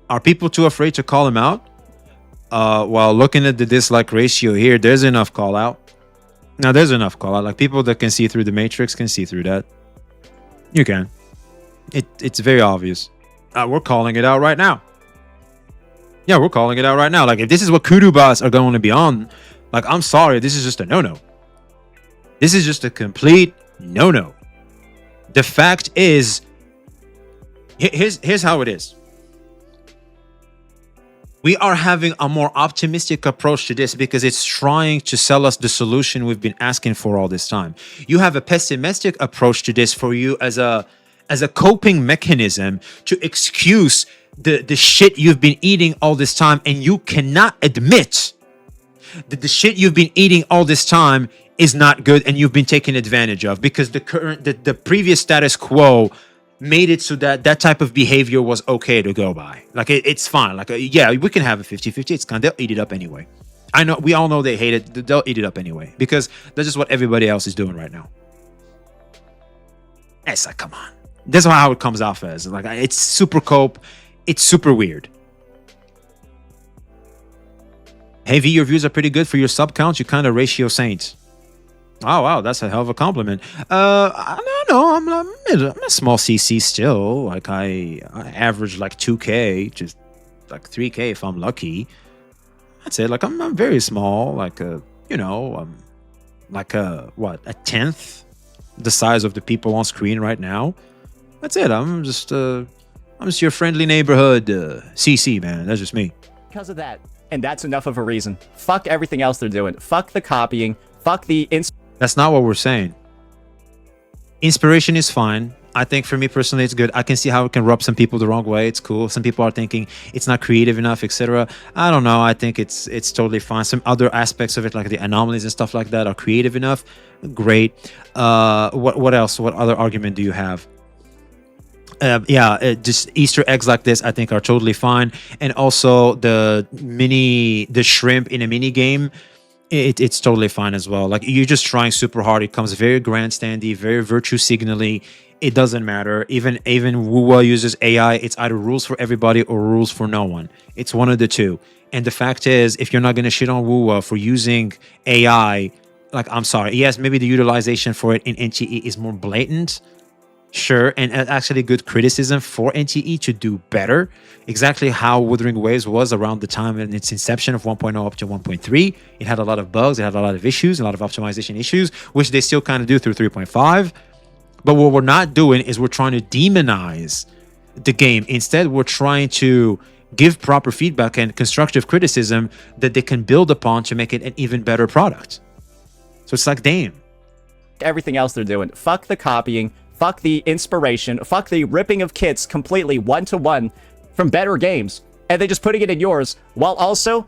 Are people too afraid to call him out? While looking at the dislike ratio here, there's enough call out. Now, there's enough call out. Like, people that can see through the matrix can see through that. You can. It's very obvious. We're calling it out right now. Yeah, we're calling it out right now. Like, if this is what kudu bots are going to be on, like, I'm sorry, this is just a no-no. This is just a complete no-no. The fact is, here's how it is. We are having a more optimistic approach to this because it's trying to sell us the solution we've been asking for all this time. You have a pessimistic approach to this for you as a coping mechanism to excuse the shit you've been eating all this time, and you cannot admit that the shit you've been eating all this time is not good and you've been taken advantage of because the previous status quo made it so that that type of behavior was okay to go by. Like, it's fine. Like, yeah, we can have a 50-50. It's kind of, they'll eat it up anyway. I know, we all know they hate it. They'll eat it up anyway because that's just what everybody else is doing right now. It's like, come on. That's how it comes off as. Like, it's super cope. It's super weird. Hey V, your views are pretty good for your sub count. You kind of ratio Saints. Oh wow, that's a hell of a compliment. I don't know. I'm a small CC still. Like I average like 2K, just like 3K if I'm lucky. That's it. Like I'm very small. Like like a tenth the size of the people on screen right now. That's it. I'm just your friendly neighborhood CC man. That's just me. Because of that, and that's enough of a reason. Fuck everything else they're doing. Fuck the copying. Fuck the That's not what we're saying. Inspiration is fine. I think for me personally, it's good. I can see how it can rub some people the wrong way. It's cool. Some people are thinking it's not creative enough, etc. I don't know. I think it's totally fine. Some other aspects of it, like the anomalies and stuff like that, are creative enough. Great. What else? What other argument do you have? Just Easter eggs like this, I think, are totally fine. And also the shrimp in a mini game. It's totally fine as well. Like you're just trying super hard. It comes very grandstandy, very virtue signally. It doesn't matter. Even Wuwa uses AI. It's either rules for everybody or rules for no one. It's one of the two. And the fact is, if you're not gonna shit on Wuwa for using AI, like I'm sorry. Yes, maybe the utilization for it in NTE is more blatant. Sure, and actually good criticism for NTE to do better. Exactly how Wuthering Waves was around the time in its inception of 1.0 up to 1.3. It had a lot of bugs, it had a lot of issues, a lot of optimization issues, which they still kind of do through 3.5. But what we're not doing is we're trying to demonize the game. Instead, we're trying to give proper feedback and constructive criticism that they can build upon to make it an even better product. So it's like, damn. everything else they're doing. Fuck the copying. Fuck the inspiration. Fuck the ripping of kits completely one-to-one from better games. And then just putting it in yours while also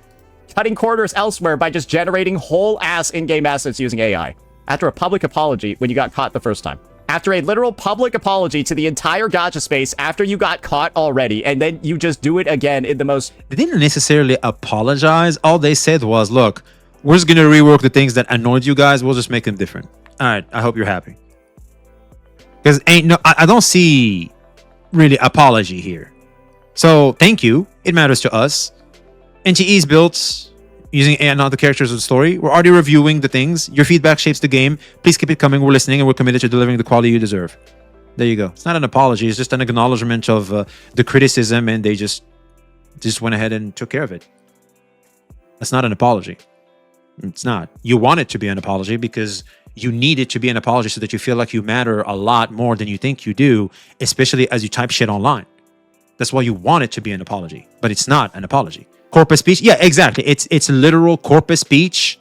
cutting corners elsewhere by just generating whole-ass in-game assets using AI. After a public apology when you got caught the first time. After a literal public apology to the entire gacha space after you got caught already, and then you just do it again in the most... They didn't necessarily apologize. All they said was, look, we're just going to rework the things that annoyed you guys. We'll just make them different. All right, I hope you're happy. Because I don't see really apology here. So thank you. It matters to us. NTE is built using AI, not the characters of the story. We're already reviewing the things. Your feedback shapes the game. Please keep it coming. We're listening and we're committed to delivering the quality you deserve. There you go. It's not an apology. It's just an acknowledgement of the criticism, and they just went ahead and took care of it. That's not an apology. It's not. You want it to be an apology because you need it to be an apology so that you feel like you matter a lot more than you think you do, especially as you type shit online. That's why you want it to be an apology, but it's not an apology. Corpus speech, yeah, exactly. It's literal corpus speech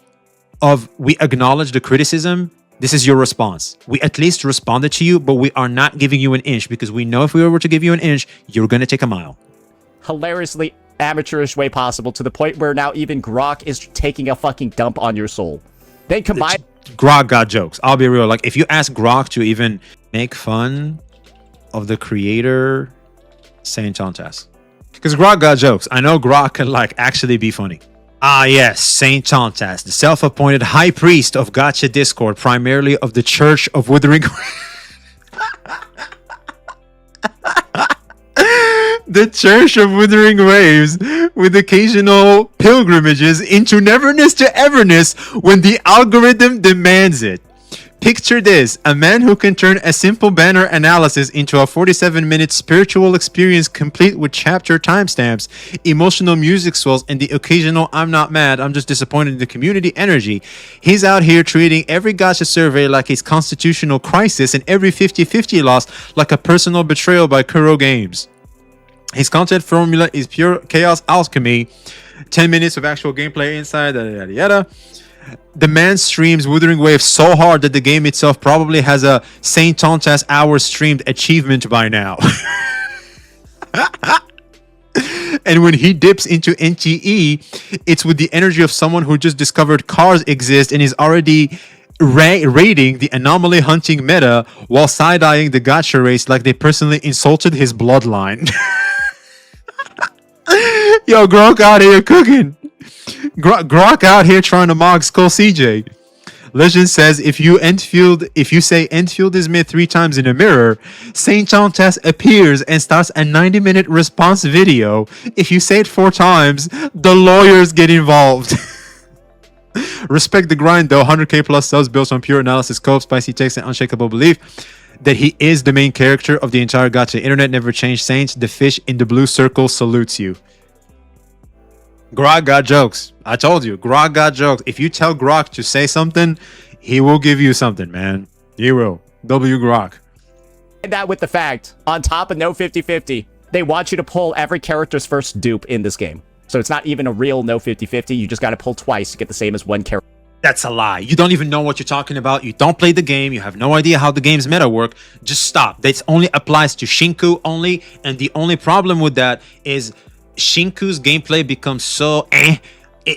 of we acknowledge the criticism. This is your response. We at least responded to you, but we are not giving you an inch because we know if we were to give you an inch, you're going to take a mile. hilariously amateurish way possible to the point where now even Grok is taking a fucking dump on your soul. Then combine... Grok got jokes. I'll be real. Like, if you ask Grok to even make fun of the creator, Saint Chantas. Because Grok got jokes. I know Grok can, like, actually be funny. Ah, yes, Saint Chantas, the self-appointed high priest of Gacha Discord, primarily of the Church of Wuthering... The Church of Wuthering Waves, with occasional pilgrimages into neverness to everness when the algorithm demands it. Picture this, a man who can turn a simple banner analysis into a 47-minute spiritual experience complete with chapter timestamps, emotional music swells, and the occasional I'm not mad, I'm just disappointed in the community energy. He's out here treating every gacha survey like his constitutional crisis and every 50-50 loss like a personal betrayal by Kuro Games. His content formula is pure chaos alchemy. 10 minutes of actual gameplay inside, yada yada yada. The man streams Wuthering Waves so hard that the game itself probably has a Saint Tontas hour streamed achievement by now. And when he dips into NTE, it's with the energy of someone who just discovered cars exist and is already raiding the anomaly hunting meta while side-eyeing the gacha race like they personally insulted his bloodline. Yo, Grok out here cooking. Grok out here trying to mock Skull CJ. Legend says if you say Enfield is mid 3 times in a mirror, Saint Chantas appears and starts a 90-minute response video. If you say it 4 times, the lawyers get involved. Respect the grind though. 100k plus subs built on pure analysis, scope, spicy takes, and unshakable belief that he is the main character of the entire gacha. Internet never changed. Saints, the fish in the blue circle salutes you. Grog got jokes. I told you, Grog got jokes. If you tell Grog to say something, he will give you something, man. He will. W Grog. And that with the fact, on top of no 50-50, they want you to pull every character's first dupe in this game. So it's not even a real no 50-50. You just got to pull twice to get the same as one character. That's a lie. You don't even know what you're talking about. You don't play the game. You have no idea how the game's meta work. Just stop. That only applies to Shinku only. And the only problem with that is Shinku's gameplay becomes so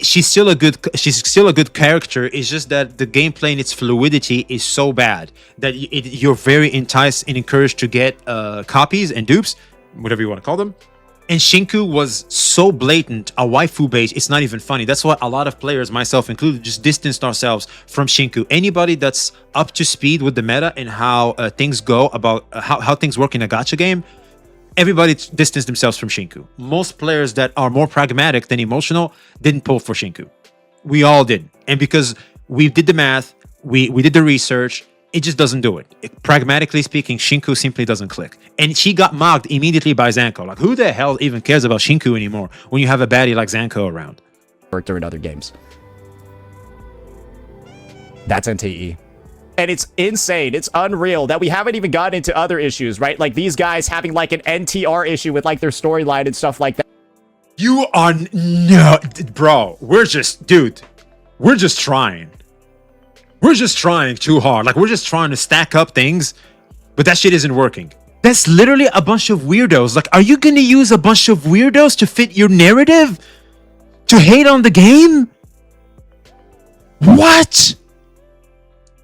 she's still a good character. It's just that the gameplay and its fluidity is so bad that you're very enticed and encouraged to get copies and dupes, whatever you want to call them. And Shinku was so blatant, a waifu base, it's not even funny. That's why a lot of players, myself included, just distanced ourselves from Shinku. Anybody that's up to speed with the meta and how things go, about how things work in a gacha game, everybody distanced themselves from Shinku. Most players that are more pragmatic than emotional didn't pull for Shinku. We all did. And because we did the math, we did the research, it just doesn't do it. Pragmatically speaking, Shinku simply doesn't click. And she got mocked immediately by Zanko. Like, who the hell even cares about Shinku anymore when you have a baddie like Zanko around? Character in other games. That's NTE. And it's insane. It's unreal that we haven't even gotten into other issues, right? Like these guys having like an NTR issue with like their storyline and stuff like that. You are no, bro. We're just trying. We're just trying too hard. Like, we're just trying to stack up things, but that shit isn't working. That's literally a bunch of weirdos. Like, are you gonna use a bunch of weirdos to fit your narrative? To hate on the game? What?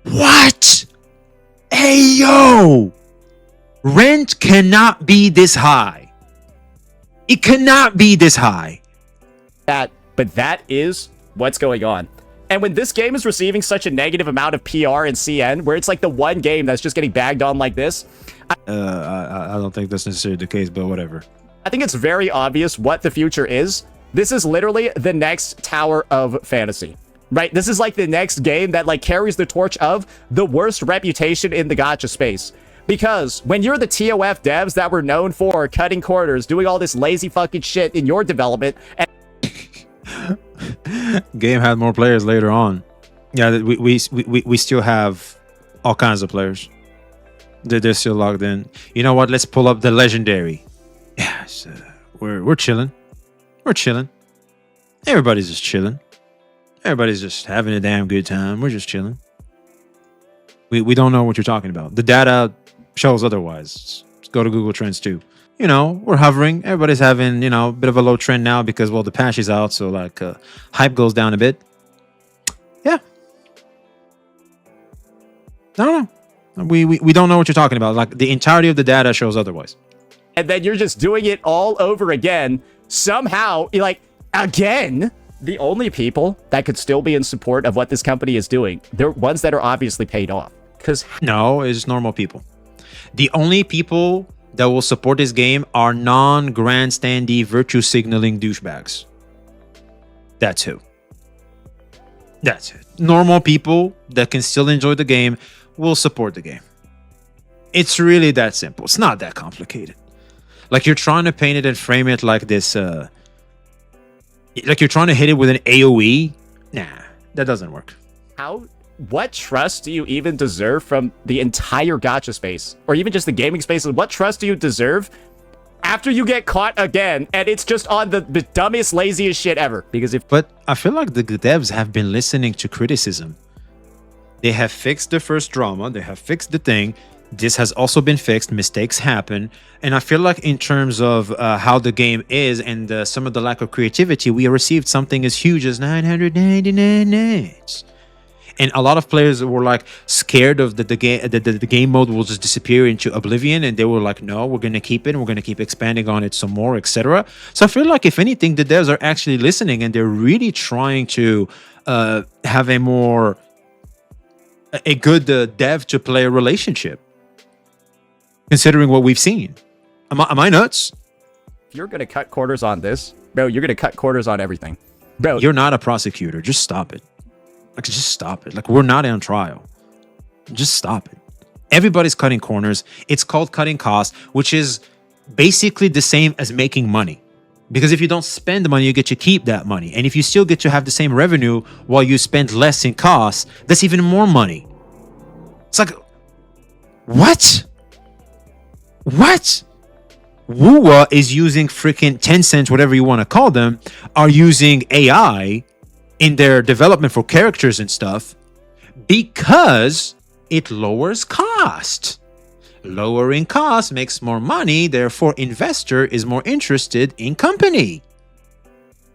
What? Hey, yo! Rent cannot be this high. It cannot be this high. But that is what's going on. And when this game is receiving such a negative amount of PR and CN, where it's like the one game that's just getting bagged on like this, I don't think that's necessarily the case, but whatever. I think it's very obvious what the future is. This is literally the next Tower of Fantasy, right? This is like the next game that like carries the torch of the worst reputation in the gacha space. Because when you're the TOF devs that were known for cutting corners, doing all this lazy fucking shit in your development, and game had more players later on. Yeah, we still have all kinds of players. They're still logged in. You know what? Let's pull up the legendary. Yes, we're chilling. We're chilling. Everybody's just chilling. Everybody's just having a damn good time. We're just chilling. We don't know what you're talking about. The data shows otherwise. Let's go to Google Trends too. You know, we're hovering. Everybody's having, you know, a bit of a low trend now because, well, the patch is out. So, like, hype goes down a bit. Yeah. I don't know. We don't know what you're talking about. Like, the entirety of the data shows otherwise. And then you're just doing it all over again. Somehow, like, again, the only people that could still be in support of what this company is doing, they're ones that are obviously paid off. Because no, it's normal people. The only people that will support this game are non-grandstandy virtue signaling douchebags. That's who. That's it. Normal people that can still enjoy the game will support the game. It's really that simple. It's not that complicated. Like, you're trying to paint it and frame it like this, like you're trying to hit it with an AoE. Nah, that doesn't work. What trust do you even deserve from the entire gacha space, or even just the gaming space? What trust do you deserve after you get caught again and it's just on the dumbest, laziest shit ever? But I feel like the devs have been listening to criticism. They have fixed the first drama. They have fixed the thing. This has also been fixed. Mistakes happen. And I feel like in terms of how the game is and some of the lack of creativity, we received something as huge as 999 nights. And a lot of players were like scared of the game mode will just disappear into oblivion, and they were like, no, we're going to keep it, and we're going to keep expanding on it some more, etc. So I feel like, if anything, the devs are actually listening, and they're really trying to have a good dev to player relationship, considering what we've seen. Am I nuts? If you're going to cut quarters on this, bro, you're going to cut quarters on everything. Bro, you're not a prosecutor. Just stop it. Like, just stop it. Like, we're not on trial. Just stop it. Everybody's cutting corners. It's called cutting costs, which is basically the same as making money. Because if you don't spend the money, you get to keep that money. And if you still get to have the same revenue while you spend less in costs, that's even more money. It's like, what? What? Woowa is using freaking Tencent, whatever you want to call them, are using AI in their development for characters and stuff because it lowers cost. Lowering cost makes more money, therefore investor is more interested in company.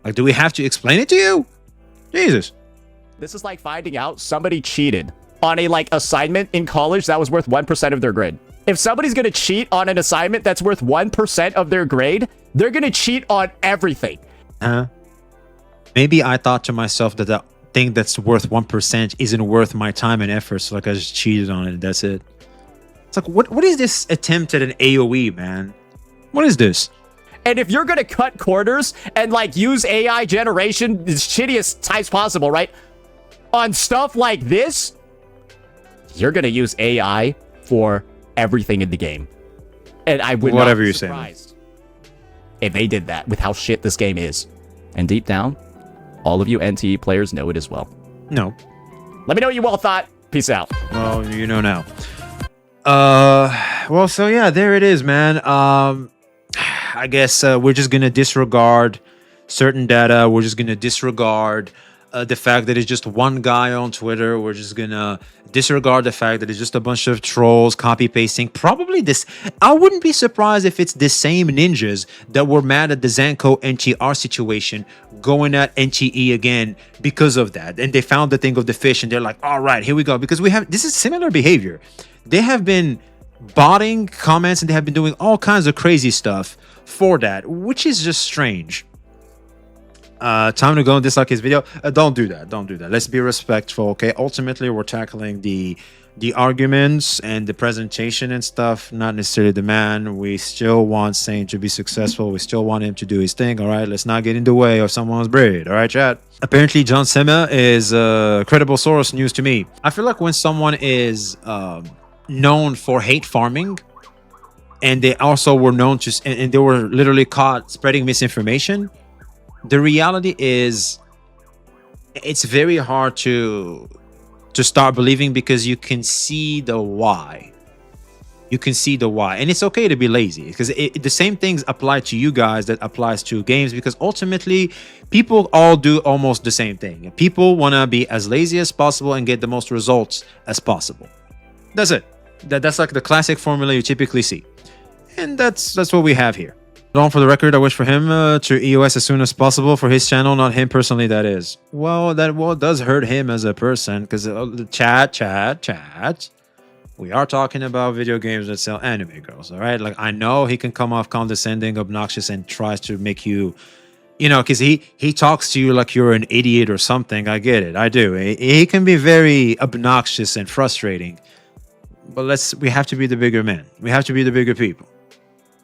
Like, do we have to explain it to you? Jesus. This is like finding out somebody cheated on a assignment in college that was worth 1% of their grade. If somebody's going to cheat on an assignment that's worth 1% of their grade, they're going to cheat on everything. Maybe I thought to myself that the thing that's worth 1% isn't worth my time and effort, so like I just cheated on it. That's it. It's like, what is this attempt at an AoE, man? What is this? And if you're going to cut corners and use AI generation the shittiest types possible, right? On stuff like this, you're going to use AI for everything in the game. And I would not be surprised if they did that with how shit this game is. And deep down, all of you NTE players know it as well. No. Let me know what you all thought. Peace out. Well, you know now. Well, so yeah, there it is, man. I guess we're just gonna disregard certain data. We're just gonna disregard the fact that it's just one guy on Twitter. We're just gonna disregard the fact that it's just a bunch of trolls copy pasting. Probably this. I wouldn't be surprised if it's the same ninjas that were mad at the Zanko NTR situation going at NTE again because of that. And they found the thing of the fish and they're like, all right, here we go. Because this is similar behavior. They have been botting comments and they have been doing all kinds of crazy stuff for that, which is just strange. Time to go and dislike his video. Don't do that. Don't do that. Let's be respectful, okay? Ultimately, we're tackling the arguments and the presentation and stuff, not necessarily the man. We still want Saint to be successful. We still want him to do his thing, all right? Let's not get in the way of someone's bread, all right, chat? Apparently, John Sema is a credible source news to me. I feel like when someone is known for hate farming, and they also were known to, and they were literally caught spreading misinformation, the reality is it's very hard to start believing because you can see the why. You can see the why. And it's okay to be lazy because the same things apply to you guys that applies to games, because ultimately people all do almost the same thing. People want to be as lazy as possible and get the most results as possible. That's it. That's like the classic formula you typically see. And that's what we have here. For the record, I wish for him to EOS as soon as possible for his channel, not him personally, that is. Well, that does hurt him as a person, because chat. We are talking about video games that sell anime girls, all right? Like, I know he can come off condescending, obnoxious, and tries to make you, because he talks to you like you're an idiot or something. I get it. I do. He can be very obnoxious and frustrating. But we have to be the bigger men. We have to be the bigger people.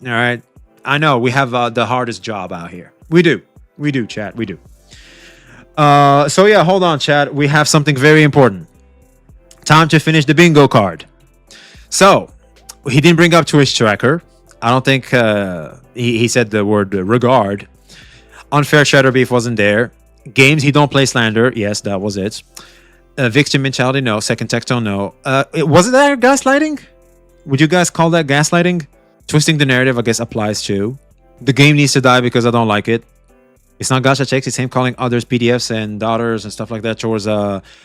All right? I know we have the hardest job out here. We do, chat. We do. So yeah, hold on, chat. We have something very important. Time to finish the bingo card. So he didn't bring up Twitch tracker. I don't think he said the word regard. Unfair cheddar beef wasn't there. Games he don't play slander. Yes, that was it. Victim mentality, no. Second textile, no. Was that gaslighting? Would you guys call that gaslighting? Twisting the narrative, I guess, applies to. The game needs to die because I don't like it. It's not gacha checks. It's him calling others PDFs and daughters and stuff like that towards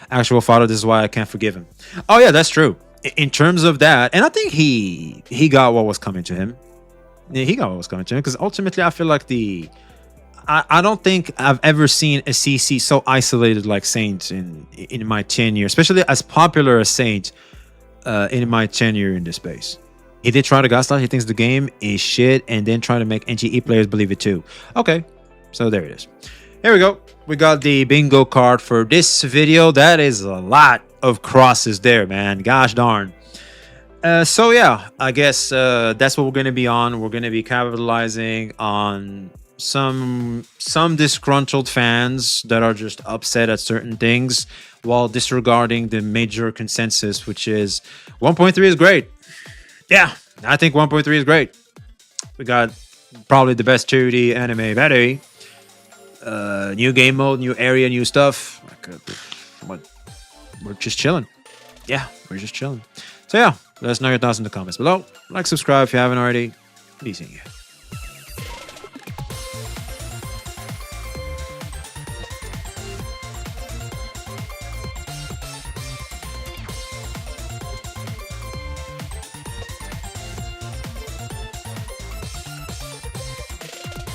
actual father. This is why I can't forgive him. Oh yeah, that's true. In terms of that, and I think he got what was coming to him. Yeah, he got what was coming to him, because ultimately I feel like I don't think I've ever seen a CC so isolated like Saint in my tenure, especially as popular as Saint in my tenure in this space. He did try to gaslight. He thinks the game is shit, and then try to make NTE players believe it too. Okay, so there it is. Here we go. We got the bingo card for this video. That is a lot of crosses there, man. Gosh darn. So yeah, I guess that's what we're going to be on. We're going to be capitalizing on some disgruntled fans that are just upset at certain things while disregarding the major consensus, which is 1.3 is great. Yeah, I think 1.3 is great. We got probably the best 2D anime battery. New game mode, new area, new stuff. What? We're just chilling. Yeah, we're just chilling. So yeah, let us know your thoughts in the comments below. Like, subscribe if you haven't already. Be seeing you.